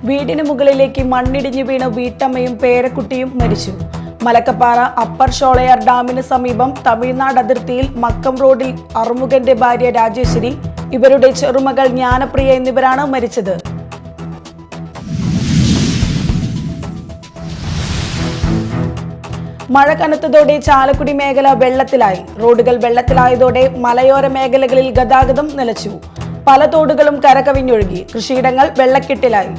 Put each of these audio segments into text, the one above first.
വീടിന് മുകളിലേക്ക് മണ്ണിടിഞ്ഞു വീണ വീട്ടമ്മയും പേരക്കുട്ടിയും മരിച്ചു. മലക്കപ്പാറ അപ്പർ ഷോളയാർ ഡാമിന് സമീപം തമിഴ്നാട് അതിർത്തിയിൽ മക്കം റോഡിൽ അറുമുഖന്റെ ഭാര്യ രാജേശ്വരി, ഇവരുടെ ചെറുമകൾ ജ്ഞാനപ്രിയ എന്നിവരാണ് മരിച്ചത്. മഴ കനത്തതോടെ ചാലക്കുടി മേഖല വെള്ളത്തിലായി. റോഡുകൾ വെള്ളത്തിലായതോടെ മലയോര മേഖലകളിൽ ഗതാഗതം നിലച്ചു. പല തോടുകളും കരകവിഞ്ഞൊഴുകി. കൃഷിയിടങ്ങൾ വെള്ളക്കെട്ടിലായി.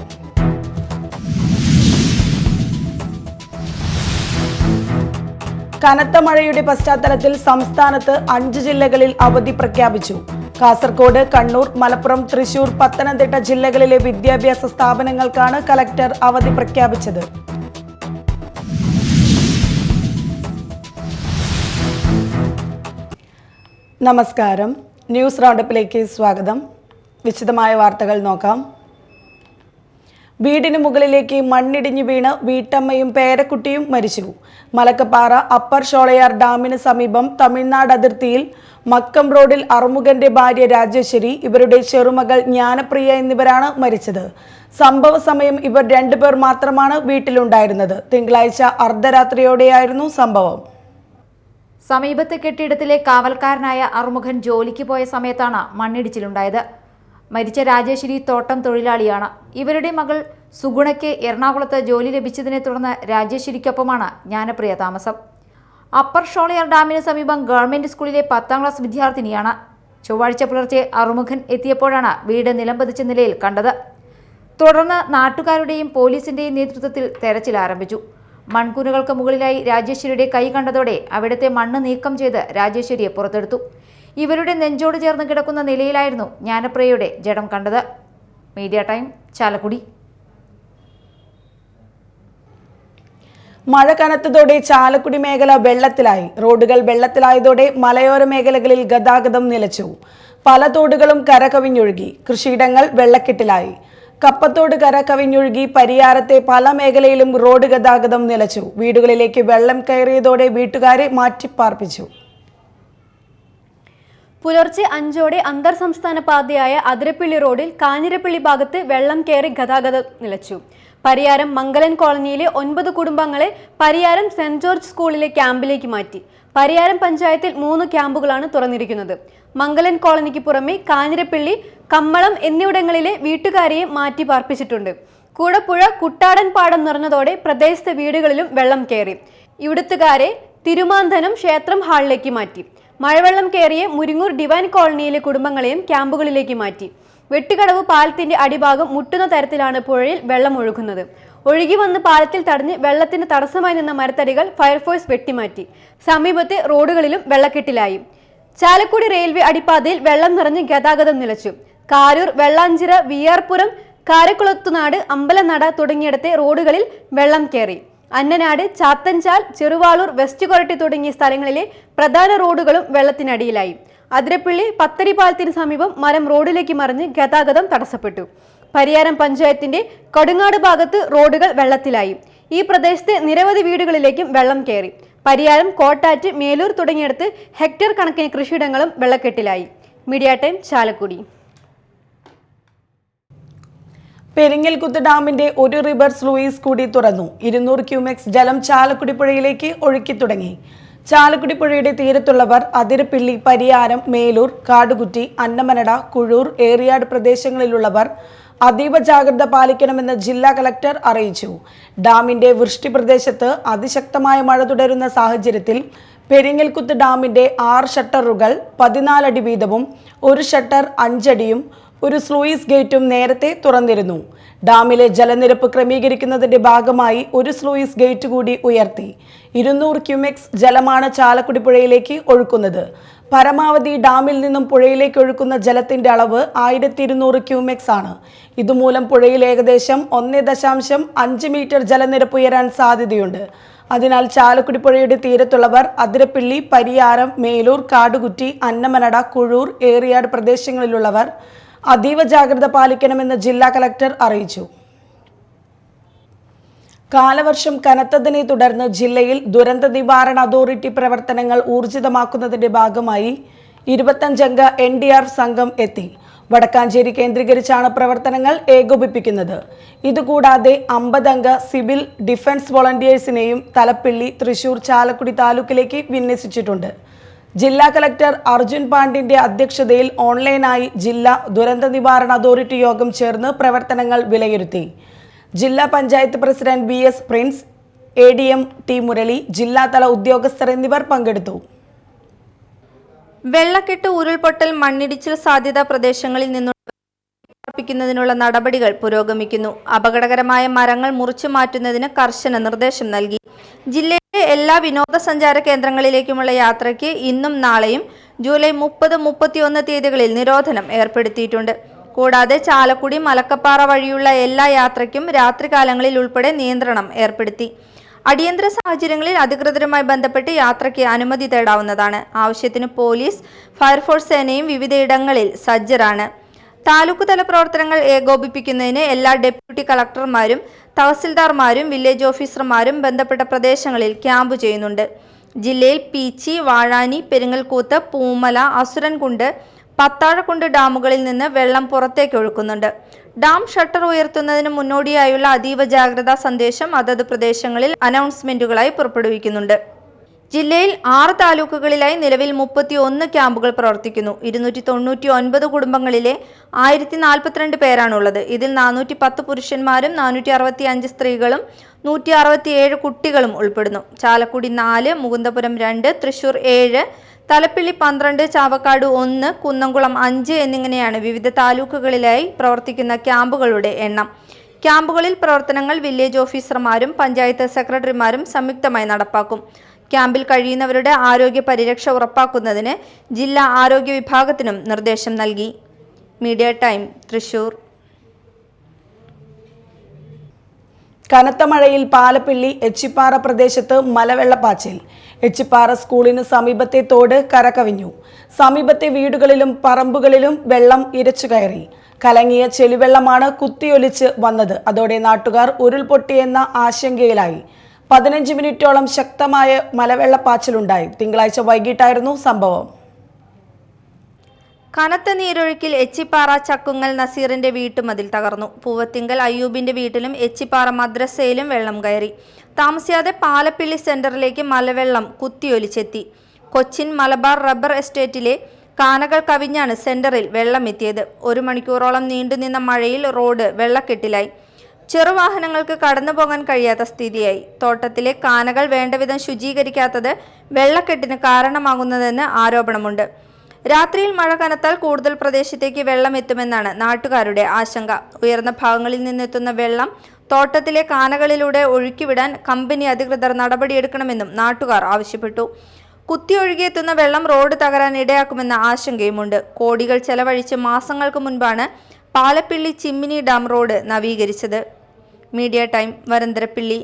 കനത്ത മഴയുടെ പശ്ചാത്തലത്തിൽ സംസ്ഥാനത്ത് 5 ജില്ലകളിൽ അവധി പ്രഖ്യാപിച്ചു. കാസർഗോഡ്, കണ്ണൂർ, മലപ്പുറം, തൃശൂർ, പത്തനംതിട്ട ജില്ലകളിലെ വിദ്യാഭ്യാസ സ്ഥാപനങ്ങൾക്കാണ് കലക്ടർ അവധി പ്രഖ്യാപിച്ചത്. നമസ്കാരം, ന്യൂസ് റൗണ്ടപ്പിലേക്ക് സ്വാഗതം. വിശദമായ വാർത്തകൾ നോക്കാം. വീടിന് മുകളിലേക്ക് മണ്ണിടിഞ്ഞു വീണ് വീട്ടമ്മയും പേരക്കുട്ടിയും മരിച്ചു. മലക്കപ്പാറ അപ്പർ ഷോളയാർ ഡാമിന് സമീപം തമിഴ്നാട് അതിർത്തിയിൽ മക്കം റോഡിൽ അറുമുഖന്റെ ഭാര്യ രാജേശ്വരി, ഇവരുടെ ചെറുമകൾ ജ്ഞാനപ്രിയ എന്നിവരാണ് മരിച്ചത്. സംഭവ സമയം ഇവർ 2 പേർ മാത്രമാണ് വീട്ടിലുണ്ടായിരുന്നത്. തിങ്കളാഴ്ച അർദ്ധരാത്രിയോടെയായിരുന്നു സംഭവം. സമീപത്തെ കെട്ടിടത്തിലെ കാവൽക്കാരനായ അറുമുഖൻ ജോലിക്ക് പോയ സമയത്താണ് മണ്ണിടിച്ചിലുണ്ടായത്. മരിച്ച രാജേശ്വരി തോട്ടം തൊഴിലാളിയാണ്. ഇവരുടെ മകൾ സുഗുണയ്ക്ക് എറണാകുളത്ത് ജോലി ലഭിച്ചതിനെ തുടർന്ന് രാജേശ്വരിക്കൊപ്പമാണ് ജ്ഞാനപ്രിയ താമസം. അപ്പർ ഷോളയാർ ഡാമിന് സമീപം ഗവൺമെന്റ് സ്കൂളിലെ 10ാം ക്ലാസ് വിദ്യാർത്ഥിനിയാണ്. ചൊവ്വാഴ്ച പുലർച്ചെ അറുമുഖൻ എത്തിയപ്പോഴാണ് വീട് നിലംപതിച്ച നിലയിൽ കണ്ടത്. തുടർന്ന് നാട്ടുകാരുടെയും പോലീസിന്റെയും നേതൃത്വത്തിൽ തെരച്ചിൽ ആരംഭിച്ചു. മൺകൂനുകൾക്ക് മുകളിലായി രാജേശ്വരിയുടെ കൈ കണ്ടതോടെ അവിടുത്തെ മണ്ണ് നീക്കം ചെയ്ത് രാജേശ്വരിയെ പുറത്തെടുത്തു. ഇവരുടെ നെഞ്ചോട് ചേർന്ന് കിടക്കുന്ന നിലയിലായിരുന്നു ജ്ഞാനപ്രിയയുടെ ജഡം കണ്ടത്. Media time, Chalakudy. മഴ കനത്തതോടെ ചാലക്കുടി മേഖല വെള്ളത്തിലായി. റോഡുകൾ വെള്ളത്തിലായതോടെ മലയോര മേഖലകളിൽ ഗതാഗതം നിലച്ചു. പല തോടുകളും കരകവിഞ്ഞൊഴുകി. കൃഷിയിടങ്ങൾ വെള്ളക്കെട്ടിലായി. കപ്പത്തോട് കര കവിഞ്ഞൊഴുകി. പരിയാരത്തെ പല മേഖലയിലും റോഡ് ഗതാഗതം നിലച്ചു. വീടുകളിലേക്ക് വെള്ളം കയറിയതോടെ വീട്ടുകാരെ മാറ്റിപ്പാർപ്പിച്ചു. പുലർച്ചെ 5ഓടെ അന്തർ സംസ്ഥാന പാതയായ അതിരപ്പള്ളി റോഡിൽ കാഞ്ഞിരപ്പള്ളി ഭാഗത്ത് വെള്ളം കയറി ഗതാഗതം നിലച്ചു. പരിയാരം മംഗലൻ കോളനിയിലെ 9 കുടുംബങ്ങളെ പരിയാരം സെന്റ് ജോർജ് സ്കൂളിലെ ക്യാമ്പിലേക്ക് മാറ്റി. പരിയാരം പഞ്ചായത്തിൽ 3 ക്യാമ്പുകളാണ് തുറന്നിരിക്കുന്നത്. മംഗലൻ കോളനിക്ക് പുറമെ കാഞ്ഞിരപ്പള്ളി, കമ്മളം എന്നിവിടങ്ങളിലെ വീട്ടുകാരെയും മാറ്റി പാർപ്പിച്ചിട്ടുണ്ട്. കൂടപ്പുഴ കുട്ടാടൻ പാടം നിറഞ്ഞതോടെ പ്രദേശത്തെ വീടുകളിലും വെള്ളം കയറി. ഇവിടുത്തുകാരെ തിരുമാന്തനം ക്ഷേത്രം ഹാളിലേക്ക് മാറ്റി. മഴവെള്ളം കയറിയ മുരിങ്ങൂർ ഡിവൈൻ കോളനിയിലെ കുടുംബങ്ങളെയും ക്യാമ്പുകളിലേക്ക് മാറ്റി. വെട്ടുകടവ് പാലത്തിന്റെ അടിഭാഗം മുട്ടുന്ന തരത്തിലാണ് പുഴയിൽ വെള്ളം ഒഴുകുന്നത്. ഒഴുകി വന്ന് പാലത്തിൽ തടഞ്ഞ് വെള്ളത്തിന് തടസ്സമായി നിന്ന മരത്തടികൾ ഫയർഫോഴ്സ് വെട്ടിമാറ്റി. സമീപത്തെ റോഡുകളിലും വെള്ളക്കെട്ടിലായി. ചാലക്കുടി റെയിൽവേ അടിപ്പാതയിൽ വെള്ളം നിറഞ്ഞ് ഗതാഗതം നിലച്ചു. കാരൂർ, വെള്ളാഞ്ചിറ, വിയാർപുരം, കാരക്കുളത്തുനാട്, അമ്പലനട തുടങ്ങിയിടത്തെ റോഡുകളിൽ വെള്ളം കയറി. അന്നനാട്, ചാത്തൻചാൽ, ചെറുവാളൂർ, വെസ്റ്റ് കൊരട്ടി തുടങ്ങിയ സ്ഥലങ്ങളിലെ പ്രധാന റോഡുകളും വെള്ളത്തിനടിയിലായി. അതിരപ്പള്ളി പത്തടി പാലത്തിന് സമീപം മരം റോഡിലേക്ക് മറിഞ്ഞ് ഗതാഗതം തടസ്സപ്പെട്ടു. പരിയാരം പഞ്ചായത്തിന്റെ കൊടുങ്ങാട് ഭാഗത്ത് റോഡുകൾ വെള്ളത്തിലായി. ഈ പ്രദേശത്തെ നിരവധി വീടുകളിലേക്കും വെള്ളം കയറി. പരിയാരം, കോട്ടാറ്റ്, മേലൂർ തുടങ്ങിയിടത്ത് ഹെക്ടർ കണക്കിന് കൃഷിയിടങ്ങളും വെള്ളക്കെട്ടിലായി. Media time, Chalakudy. പെരിങ്ങൽകുത്ത് ഡാമിന്റെ ഒരു റിവേഴ്സ് ലൂയിസ് കൂടി തുറന്നു. 200 ക്യൂമെക്സ് ജലം ചാലക്കുടി പുഴയിലേക്ക് ഒഴുക്കി തുടങ്ങി. ചാലക്കുടി പുഴയുടെ തീരത്തുള്ളവർ അതിരപ്പിള്ളി, പരിയാരം, മേലൂർ, കാടുകുറ്റി, അന്നമനട, കുഴൂർ, ഏറിയാട് പ്രദേശങ്ങളിലുള്ളവർ അതീവ ജാഗ്രത പാലിക്കണമെന്ന് ജില്ലാ കലക്ടർ അറിയിച്ചു. ഡാമിന്റെ വൃഷ്ടി പ്രദേശത്ത് അതിശക്തമായ മഴ തുടരുന്ന സാഹചര്യത്തിൽ പെരിങ്ങൽകുത്ത് ഡാമിന്റെ 6 ഷട്ടറുകൾ 14 അടി വീതവും 1 ഷട്ടർ 5 അടിയും 1 സ്ലൂയിസ് ഗേറ്റും നേരത്തെ തുറന്നിരുന്നു. ഡാമിലെ ജലനിരപ്പ് ക്രമീകരിക്കുന്നതിന്റെ ഭാഗമായി 1 സ്ലൂയിസ് ഗേറ്റ് കൂടി ഉയർത്തി. 200 ക്യൂമെക്സ് ജലമാണ് ചാലക്കുടി പുഴയിലേക്ക് ഒഴുക്കുന്നത്. പരമാവധി ഡാമിൽ നിന്നും പുഴയിലേക്ക് ഒഴുക്കുന്ന ജലത്തിന്റെ അളവ് 1200 ക്യൂമെക്സ് ആണ്. ഇതുമൂലം പുഴയിൽ ഏകദേശം 1.5 മീറ്റർ ജലനിരപ്പ് ഉയരാൻ സാധ്യതയുണ്ട്. അതിനാൽ ചാലക്കുടി പുഴയുടെ തീരത്തുള്ളവർ അതിരപ്പിള്ളി, പരിയാരം, മേലൂർ, കാടുകുറ്റി, അന്നമനട, കുഴൂർ, ഏറിയാട് പ്രദേശങ്ങളിലുള്ളവർ അതീവ ജാഗ്രത പാലിക്കണമെന്ന് ജില്ലാ കലക്ടർ അറിയിച്ചു. കാലവർഷം കനത്തതിനെ തുടർന്ന് ജില്ലയിൽ ദുരന്ത നിവാരണ അതോറിറ്റി പ്രവർത്തനങ്ങൾ ഊർജിതമാക്കുന്നതിന്റെ ഭാഗമായി 25 അംഗ NDRF സംഘം എത്തി. വടക്കാഞ്ചേരി കേന്ദ്രീകരിച്ചാണ് പ്രവർത്തനങ്ങൾ ഏകോപിപ്പിക്കുന്നത്. ഇതുകൂടാതെ 50 അംഗ സിവിൽ ഡിഫൻസ് വോളണ്ടിയേഴ്സിനെയും തലപ്പിള്ളി, തൃശൂർ, ചാലക്കുടി താലൂക്കിലേക്ക് വിന്യസിച്ചിട്ടുണ്ട്. ജില്ലാ കളക്ടർ അർജുൻ പാണ്ഡ്യന്റെ അധ്യക്ഷതയിൽ ഓൺലൈനായി ജില്ലാ ദുരന്ത നിവാരണ അതോറിറ്റി യോഗം ചേർന്ന് പ്രവർത്തനങ്ങൾ വിലയിരുത്തി. ജില്ലാ panchayat president BS Prince, ADM T Murali, ജില്ലാതല ഉദ്യോഗസ്ഥർ എന്നിവർ പങ്കെടുത്തു. വെള്ളക്കെട്ട്, ഉരുൾപൊട്ടൽ, മണ്ണിടിച്ചിൽ സാധ്യതാ പ്രദേശങ്ങളിൽ നിന്നുള്ള നടപടികൾ പുരോഗമിക്കുന്നു. അപകടകരമായ മരങ്ങൾ മുറിച്ചു മാറ്റുന്നതിന് കർശന നിർദ്ദേശം നൽകി. ജില്ലയിലെ എല്ലാ വിനോദസഞ്ചാര കേന്ദ്രങ്ങളിലേക്കുമുള്ള യാത്രയ്ക്ക് ഇന്നും നാളെയും ജൂലൈ 30, 31 തീയതികളിൽ നിരോധനം ഏർപ്പെടുത്തിയിട്ടുണ്ട്. കൂടാതെ ചാലക്കുടി, മലക്കപ്പാറ വഴിയുള്ള എല്ലാ യാത്രയ്ക്കും രാത്രികാലങ്ങളിൽ ഉൾപ്പെടെ നിയന്ത്രണം ഏർപ്പെടുത്തി. അടിയന്തര സാഹചര്യങ്ങളിൽ അധികൃതരുമായി ബന്ധപ്പെട്ട് യാത്രയ്ക്ക് അനുമതി തേടാവുന്നതാണ്. ആവശ്യത്തിന് പോലീസ്, ഫയർഫോഴ്സ് സേനയും വിവിധയിടങ്ങളിൽ സജ്ജരാണ്. താലൂക്ക് തല പ്രവർത്തനങ്ങൾ ഏകോപിപ്പിക്കുന്നതിന് എല്ലാ ഡെപ്യൂട്ടി കളക്ടർമാരും, തഹസിൽദാർമാരും, വില്ലേജ് ഓഫീസർമാരും ബന്ധപ്പെട്ട പ്രദേശങ്ങളിൽ ക്യാമ്പ് ചെയ്യുന്നുണ്ട്. ജില്ലയിൽ പീച്ചി, വാഴാനി, പെരിങ്ങൽകൂത്ത്, പൂമല, അസുരൻകുണ്ട്, പത്താഴക്കുണ്ട് ഡാമുകളിൽ നിന്ന് വെള്ളം പുറത്തേക്ക് ഒഴുക്കുന്നുണ്ട്. ഡാം ഷട്ടർ ഉയർത്തുന്നതിന് മുന്നോടിയായുള്ള അതീവ ജാഗ്രതാ സന്ദേശം അതത് പ്രദേശങ്ങളിൽ അനൗൺസ്മെന്റുകളായി പുറപ്പെടുവിക്കുന്നുണ്ട്. ജില്ലയിൽ 6 താലൂക്കുകളിലായി നിലവിൽ 31 ക്യാമ്പുകൾ പ്രവർത്തിക്കുന്നു. 299 കുടുംബങ്ങളിലെ 1042 പേരാണുള്ളത്. ഇതിൽ 410 പുരുഷന്മാരും 465 സ്ത്രീകളും 167 കുട്ടികളും ഉൾപ്പെടുന്നു. ചാലക്കുടി 4, മുകുന്ദപുരം 2, തൃശൂർ 7, തലപ്പിള്ളി 12, ചാവക്കാട് 1, കുന്നംകുളം 5 എന്നിങ്ങനെയാണ് വിവിധ താലൂക്കുകളിലായി പ്രവർത്തിക്കുന്ന ക്യാമ്പുകളുടെ എണ്ണം. ക്യാമ്പുകളിൽ പ്രവർത്തനങ്ങൾ വില്ലേജ് ഓഫീസർമാരും പഞ്ചായത്ത് സെക്രട്ടറിമാരും സംയുക്തമായി നടപ്പാക്കും. ക്യാമ്പിൽ കഴിയുന്നവരുടെ ആരോഗ്യ പരിരക്ഷ ഉറപ്പാക്കുന്നതിന് ജില്ലാ ആരോഗ്യ വിഭാഗത്തിനും നിർദ്ദേശം നൽകി. Media time, Thrissur. കനത്ത മഴയിൽ പാലപ്പിള്ളി എച്ചിപ്പാറ പ്രദേശത്ത് മലവെള്ളപ്പാച്ചിൽ. എച്ചിപ്പാറ സ്കൂളിന് സമീപത്തെ തോട് കരകവിഞ്ഞു. സമീപത്തെ വീടുകളിലും പറമ്പുകളിലും വെള്ളം ഇരച്ചുകയറി. കലങ്ങിയ ചെളിവെള്ളമാണ് കുത്തിയൊലിച്ച് വന്നത്. അതോടെ നാട്ടുകാർ ഉരുൾപൊട്ടിയെന്ന ആശങ്കയിലായി. 15 മിനിറ്റോളം ശക്തമായ മലവെള്ളപ്പാച്ചിലുണ്ടായി. തിങ്കളാഴ്ച വൈകിട്ടായിരുന്നു സംഭവം. കനത്ത നീരൊഴുക്കിൽ എച്ചിപ്പാറ ചക്കുങ്ങൽ നസീറിന്റെ വീട്ടുമതിൽ തകർന്നു. പൂവത്തിങ്കൽ അയ്യൂബിന്റെ വീട്ടിലും എച്ചിപ്പാറ മദ്രസയിലും വെള്ളം കയറി. താമസിയാതെ പാലപ്പിള്ളി സെന്ററിലേക്ക് മലവെള്ളം കുത്തിയൊലിച്ചെത്തി. കൊച്ചിൻ മലബാർ റബ്ബർ എസ്റ്റേറ്റിലെ കാനകൾ കവിഞ്ഞാണ് സെന്ററിൽ വെള്ളം എത്തിയത്. 1 മണിക്കൂറോളം നീണ്ടുനിന്ന മഴയിൽ റോഡ് വെള്ളക്കെട്ടിലായി. ചെറുവാഹനങ്ങൾക്ക് കടന്നുപോകാൻ കഴിയാത്ത സ്ഥിതിയായി. തോട്ടത്തിലെ കാനകൾ വേണ്ടവിധം ശുചീകരിക്കാത്തത് വെള്ളക്കെട്ടിന് കാരണമാകുന്നതെന്ന് ആരോപണമുണ്ട്. രാത്രിയിൽ മഴ കനത്താൽ കൂടുതൽ പ്രദേശത്തേക്ക് വെള്ളം എത്തുമെന്നാണ് നാട്ടുകാരുടെ ആശങ്ക. ഉയർന്ന ഭാഗങ്ങളിൽ നിന്നെത്തുന്ന വെള്ളം തോട്ടത്തിലെ കാനകളിലൂടെ ഒഴുക്കിവിടാൻ കമ്പനി അധികൃതർ നടപടിയെടുക്കണമെന്നും നാട്ടുകാർ ആവശ്യപ്പെട്ടു. കുത്തിയൊഴുകിയെത്തുന്ന വെള്ളം റോഡ് തകരാൻ ഇടയാക്കുമെന്ന ആശങ്കയുമുണ്ട്. കോടികൾ ചെലവഴിച്ച് മാസങ്ങൾക്ക് മുൻപാണ് പാലപ്പിള്ളി ചിമ്മിനി ഡാം റോഡ് നവീകരിച്ചത്. Media time, Varantharappilly.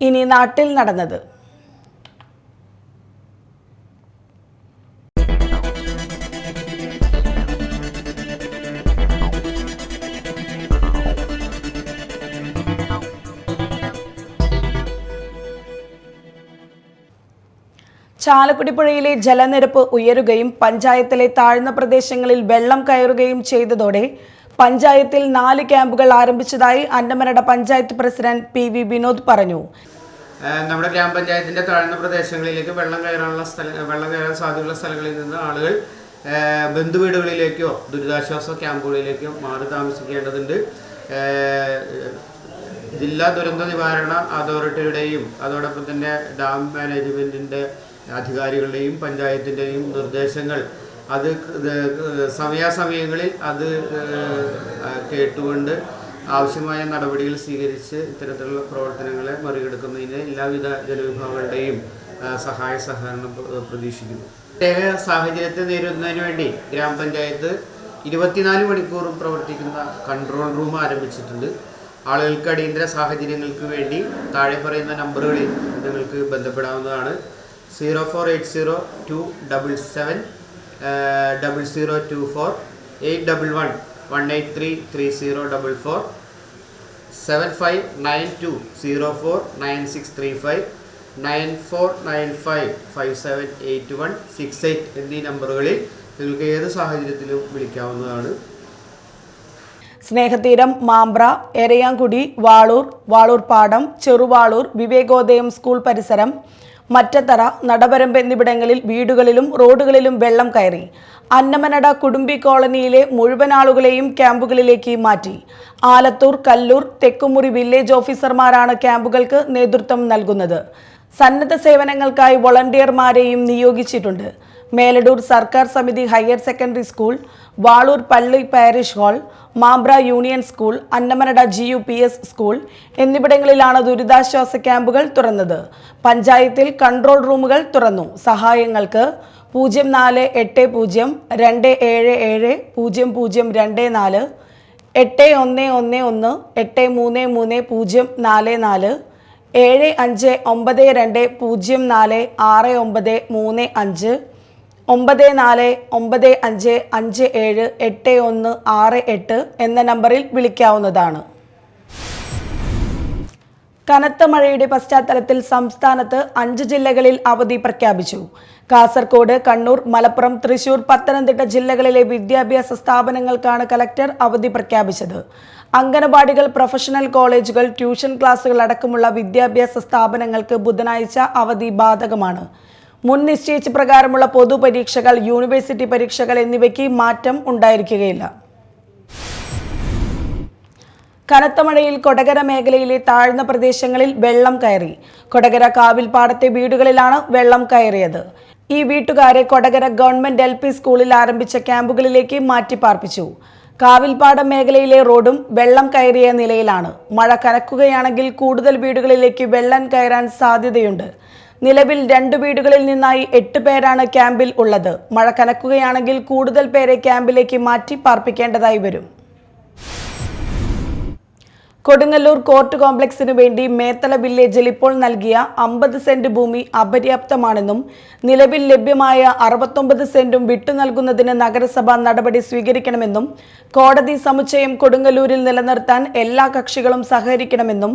ഇനി നാട്ടിൽ നടന്നത്. ചാലക്കുടി പുഴയിലെ ജലനിരപ്പ് ഉയരുകയും പഞ്ചായത്തിലെ താഴ്ന്ന പ്രദേശങ്ങളിൽ വെള്ളം കയറുകയും ചെയ്തതോടെ പഞ്ചായത്തിൽ 4 ക്യാമ്പുകൾ ആരംഭിച്ചതായി അന്നമനട പഞ്ചായത്ത് പ്രസിഡന്റ് PV വിനോദ് പറഞ്ഞു. നമ്മുടെ ഗ്രാമപഞ്ചായത്തിന്റെ താഴ്ന്ന പ്രദേശങ്ങളിലേക്ക് വെള്ളം കയറാൻ സാധ്യതയുള്ള സ്ഥലങ്ങളിൽ നിന്ന് ആളുകൾ ബന്ധുവീടുകളിലേക്കോ ദുരിതാശ്വാസ ക്യാമ്പുകളിലേക്കോ മാറി താമസിക്കേണ്ടതുണ്ട്. ജില്ലാ ദുരന്ത നിവാരണ അതോറിറ്റിയുടെയും അതോടൊപ്പം തന്നെ ഡാം മാനേജ്മെന്റിന്റെ അധികാരികളുടെയും പഞ്ചായത്തിൻ്റെയും നിർദ്ദേശങ്ങൾ അത് സമയാസമയങ്ങളിൽ അത് കേട്ടുകൊണ്ട് ആവശ്യമായ നടപടികൾ സ്വീകരിച്ച് ഇത്തരത്തിലുള്ള പ്രവർത്തനങ്ങളെ മറികടക്കുന്നതിന് എല്ലാവിധ ജനവിഭാഗങ്ങളുടെയും സഹായ സഹകരണം പ്രതീക്ഷിക്കുന്നു. പ്രത്യേക സാഹചര്യത്തെ നേരിടുന്നതിന് വേണ്ടി ഗ്രാമപഞ്ചായത്ത് 24 മണിക്കൂറും പ്രവർത്തിക്കുന്ന കൺട്രോൾ റൂം ആരംഭിച്ചിട്ടുണ്ട്. ആളുകൾക്ക് അടിയന്തര സാഹചര്യങ്ങൾക്ക് വേണ്ടി താഴെ പറയുന്ന നമ്പറുകളിൽ നിങ്ങൾക്ക് ബന്ധപ്പെടാവുന്നതാണ്. 0480 277 0024, 811 183 3044, 7592 04 9635, 9495578168 എന്നീ നമ്പറുകളിൽ നിങ്ങൾക്ക് ഏത് സാഹചര്യത്തിലും വിളിക്കാവുന്നതാണ്. സ്നേഹതീരം, മാമ്പ്ര, എരയാങ്കുടി, വാളൂർ, വാളൂർ പാടം, ചെറുവാളൂർ, വിവേകോദയം സ്കൂൾ പരിസരം, മറ്റത്തറ, നടവരമ്പ് എന്നിവിടങ്ങളിൽ വീടുകളിലും റോഡുകളിലും വെള്ളം കയറി. അന്നമനട കുടുംബി കോളനിയിലെ മുഴുവൻ ആളുകളെയും ക്യാമ്പുകളിലേക്ക് മാറ്റി. ആലത്തൂർ, കല്ലൂർ, തെക്കുമുറി വില്ലേജ് ഓഫീസർമാരാണ് ക്യാമ്പുകൾക്ക് നേതൃത്വം നൽകുന്നത്. സന്നദ്ധ സേവനങ്ങൾക്കായി വോളണ്ടിയർമാരെയും നിയോഗിച്ചിട്ടുണ്ട്. മേലടൂർ സർക്കാർ സമിതി ഹയർ സെക്കൻഡറി സ്കൂൾ, വാളൂർ പള്ളി parish hall, Mambra union school, Annamanada GUPS school എന്നിവിടങ്ങളിലാണ് ദുരിതാശ്വാസ ക്യാമ്പുകൾ തുറന്നത്. പഞ്ചായത്തിൽ കൺട്രോൾ റൂമുകൾ തുറന്നു. സഹായങ്ങൾക്ക് 0482770024, 8111 833 044, 7592046935, 9495578168 എന്ന നമ്പറിൽ വിളിക്കാവുന്നതാണ്. കനത്ത മഴയുടെ പശ്ചാത്തലത്തിൽ സംസ്ഥാനത്ത് 5 ജില്ലകളിൽ അവധി പ്രഖ്യാപിച്ചു. കാസർഗോഡ്, കണ്ണൂർ, മലപ്പുറം, തൃശൂർ, പത്തനംതിട്ട ജില്ലകളിലെ വിദ്യാഭ്യാസ സ്ഥാപനങ്ങൾക്കാണ് കലക്ടർ അവധി പ്രഖ്യാപിച്ചത്. അംഗനവാടികൾ, പ്രൊഫഷണൽ കോളേജുകൾ, ട്യൂഷൻ ക്ലാസുകൾ അടക്കമുള്ള വിദ്യാഭ്യാസ സ്ഥാപനങ്ങൾക്ക് ബുധനാഴ്ച അവധി ബാധകമാണ്. മുൻ നിശ്ചയിച്ച പ്രകാരമുള്ള പൊതുപരീക്ഷകൾ, യൂണിവേഴ്സിറ്റി പരീക്ഷകൾ എന്നിവയ്ക്ക് മാറ്റം ഉണ്ടായിരിക്കുകയില്ല. കനത്ത മഴയിൽ കൊടകര മേഖലയിലെ താഴ്ന്ന പ്രദേശങ്ങളിൽ വെള്ളം കയറി. കൊടകര കാവിൽപ്പാടത്തെ വീടുകളിലാണ് വെള്ളം കയറിയത്. ഈ വീട്ടുകാരെ കൊടകര ഗവൺമെന്റ് LP സ്കൂളിൽ ആരംഭിച്ച ക്യാമ്പുകളിലേക്ക് മാറ്റിപ്പാർപ്പിച്ചു. കാവിൽപ്പാടം മേഖലയിലെ റോഡും വെള്ളം കയറിയ നിലയിലാണ്. മഴ കനക്കുകയാണെങ്കിൽ കൂടുതൽ വീടുകളിലേക്ക് വെള്ളം കയറാൻ സാധ്യതയുണ്ട്. നിലവിൽ 2 വീടുകളിൽ നിന്നായി 8 പേരാണ് ക്യാമ്പിൽ ഉള്ളത്. മഴ കനക്കുകയാണെങ്കിൽ കൂടുതൽ പേരെ ക്യാമ്പിലേക്ക് മാറ്റി പാർപ്പിക്കേണ്ടതായി വരും. കൊടുങ്ങല്ലൂർ കോർട്ട് കോംപ്ലക്സിനു വേണ്ടി മേത്തല വില്ലേജിൽ ഇപ്പോൾ നൽകിയ 50 സെന്റ് ഭൂമി അപര്യാപ്തമാണെന്നും നിലവിൽ ലഭ്യമായ 69 സെന്റും വിട്ടു നൽകുന്നതിന് നഗരസഭ നടപടി സ്വീകരിക്കണമെന്നും കോടതി സമുച്ചയം കൊടുങ്ങല്ലൂരിൽ നിലനിർത്താൻ എല്ലാ കക്ഷികളും സഹകരിക്കണമെന്നും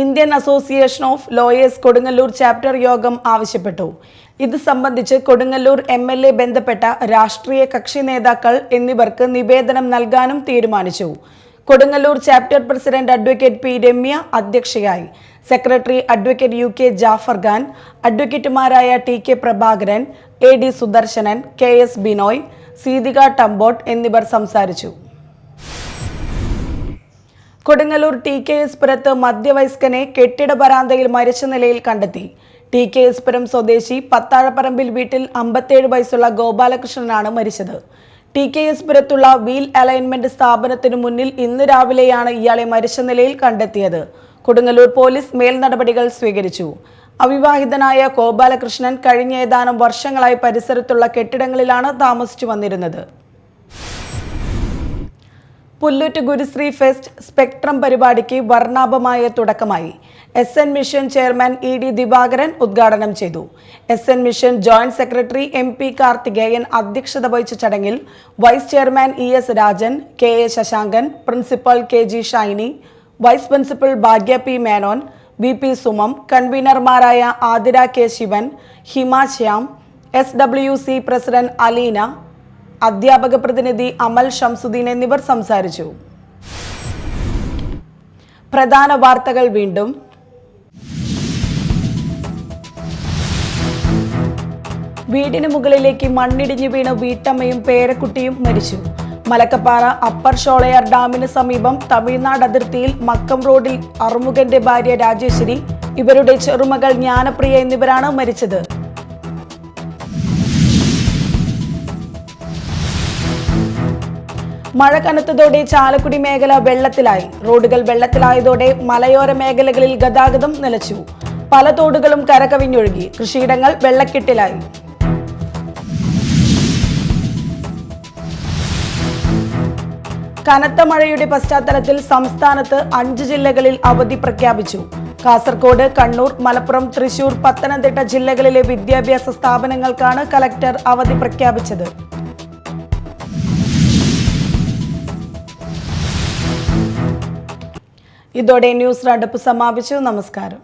Indian association of lawyers Kodungallur chapter യോഗം ആവശ്യപ്പെട്ടു. ഇത് സംബന്ധിച്ച് കൊടുങ്ങല്ലൂർ MLA ബന്ധപ്പെട്ട രാഷ്ട്രീയ കക്ഷി നേതാക്കൾ എന്നിവർക്ക് നിവേദനം നൽകാനും തീരുമാനിച്ചു. Kodungallur chapter president advocate P. Ramya അധ്യക്ഷയായി. Secretary advocate UK Jafar Khan, അഡ്വക്കേറ്റുമാരായ TK Prabhakaran, AD Sudarsanan, KS Binoy, Seethika ടംബോട്ട് എന്നിവർ സംസാരിച്ചു. കൊടുങ്ങല്ലൂർ TKS പുരത്ത് മധ്യവയസ്കനെ കെട്ടിട വരാന്തയിൽ മരിച്ച നിലയിൽ കണ്ടെത്തി. TKS പുരം സ്വദേശി പത്താഴപ്പറമ്പിൽ വീട്ടിൽ 57 വയസ്സുള്ള ഗോപാലകൃഷ്ണനാണ് മരിച്ചത്. TKS പുരത്തുള്ള വീൽ അലൈൻമെന്റ് സ്ഥാപനത്തിനു മുന്നിൽ ഇന്ന് രാവിലെയാണ് ഇയാളെ മരിച്ച നിലയിൽ കണ്ടെത്തിയത്. കൊടുങ്ങല്ലൂർ പോലീസ് മേൽ നടപടികൾ സ്വീകരിച്ചു. അവിവാഹിതനായ ഗോപാലകൃഷ്ണൻ കഴിഞ്ഞ ഏതാനും വർഷങ്ങളായി പരിസരത്തുള്ള കെട്ടിടങ്ങളിലാണ് താമസിച്ചു വന്നിരുന്നത്. പുല്ലൂറ്റ് ഗുരുശ്രീ ഫെസ്റ്റ് സ്പെക്ട്രം പരിപാടിക്ക് വർണ്ണാഭമായ തുടക്കമായി. SN mission chairman ED Divakaran ഉദ്ഘാടനം ചെയ്തു. SN mission joint secretary MP Karthikeyan അധ്യക്ഷത വഹിച്ച ചടങ്ങിൽ vice chairman ES Rajan, KA Sasankan, principal KG Shiny, vice principal Bhagya P Menon, VP Sumam, കൺവീനർമാരായ Athira K Sivan, Hima Shyam, SWC president Aleena, അധ്യാപക പ്രതിനിധി അമൽ ഷംസുദ്ദീൻ എന്നിവർ സംസാരിച്ചു. പ്രധാന വാർത്തകൾ വീണ്ടും. വീടിന് മുകളിലേക്ക് മണ്ണിടിഞ്ഞു വീണ് വീട്ടമ്മയും പേരക്കുട്ടിയും മരിച്ചു. മലക്കപ്പാറ അപ്പർ ഷോളയാർ ഡാമിന് സമീപം തമിഴ്നാട് അതിർത്തിയിൽ മക്കം റോഡിൽ അറുമുഖന്റെ ഭാര്യ രാജേശ്വരി, ഇവരുടെ ചെറുമകൾ ജ്ഞാനപ്രിയ എന്നിവരാണ് മരിച്ചത്. മഴ കനത്തതോടെ ചാലക്കുടി മേഖല വെള്ളത്തിലായി. റോഡുകൾ വെള്ളത്തിലായതോടെ മലയോര മേഖലകളിൽ ഗതാഗതം നിലച്ചു. പല തോടുകളും കരകവിഞ്ഞൊഴുകി. കൃഷിയിടങ്ങൾ വെള്ളക്കെട്ടിലായി. കനത്ത മഴയുടെ പശ്ചാത്തലത്തിൽ സംസ്ഥാനത്ത് 5 ജില്ലകളിൽ അവധി പ്രഖ്യാപിച്ചു. കാസർഗോഡ്, കണ്ണൂർ, മലപ്പുറം, തൃശൂർ, പത്തനംതിട്ട ജില്ലകളിലെ വിദ്യാഭ്യാസ സ്ഥാപനങ്ങൾക്കാണ് കലക്ടർ അവധി പ്രഖ്യാപിച്ചത്. ഇതോടെ ന്യൂസ് റൗണ്ടപ്പ് സമാപിച്ചു. നമസ്കാരം.